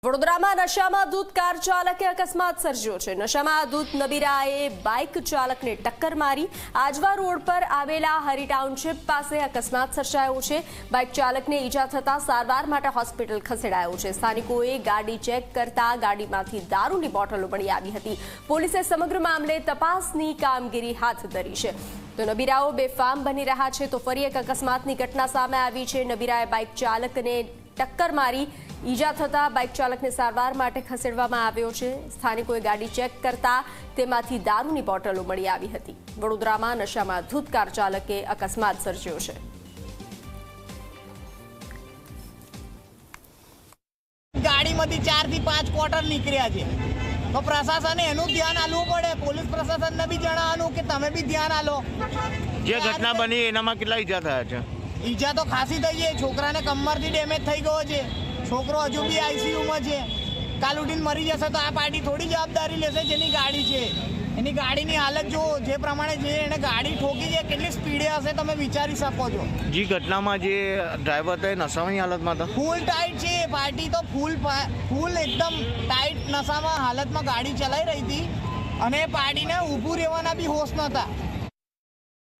વડોદરામાં નશામાં ધૂત કાર ચાલકે અકસ્માત સર્જ્યો છે। નશામાં ધૂત નબીરાએ બાઇક ચાલકને ટક્કર મારી આજવા રોડ પર આવેલા હરી ટાઉનશીપ પાસે અકસ્માત સર્જાયો છે। બાઇક ચાલકને ઈજા થતા સારવાર માટે હોસ્પિટલ ખસેડાયો છે। સ્થાનિકોએ ગાડી ચેક કરતા ગાડીમાંથી દારૂની બોટલો મળી આવી હતી। પોલીસે સમગ્ર મામલે તપાસની કામગીરી હાથ ધરી છે। તો નબીરાઓ બેફામ બની રહ્યા છે તો ફરી એક અકસ્માતની ઘટના સામે આવી છે। નબીરાએ બાઇક ચાલકને ટક્કર મારી ઈજા થતા બાઇક ચાલકને સારવાર માટે ખસેડવામાં આવ્યો છે। સ્થાનિકોએ ગાડી ચેક કરતા તેમાંથી દારૂની બોટલો મળી આવી હતી। વડોદરામાં નશામાં ધૂત કાર ચાલકે અકસ્માત સર્જ્યો છે। ગાડીમાંથી 4 થી 5 ક્વાર્ટર નીકળ્યા છે તો પ્રશાસને એનું ધ્યાન આલવું પડે। પોલીસ પ્રશાસનને બી જણાવવાનું કે તમે બી ધ્યાન આલો। જે ઘટના બની એનામાં કેટલા ઈજા થયા છે? ઈજા તો ખાસી થઈ છે। છોકરાને કમરથી ડેમેજ થઈ ગયો છે। છોકરો હજુ બી આઈસીયુમાં છે। કાલ ઉઠીને મરી જશે તો આ પાર્ટી થોડી જવાબદારી લેશે જેની ગાડી છે। એની ગાડીની હાલત જો જે પ્રમાણે જે એને ગાડી ઠોકી છે કેટલી સ્પીડે હશે તમે વિચારી શકો છો। જે ઘટનામાં જે ડ્રાઈવર હતો એ નશાની હાલતમાં હતો? ફૂલ ટાઈટ છે પાર્ટી તો ફૂલ એકદમ ટાઈટ નશામાં હાલતમાં ગાડી ચલાવી રહી હતી અને પાર્ટીને ઊભું રહેવાના બી હોશ નહોતા।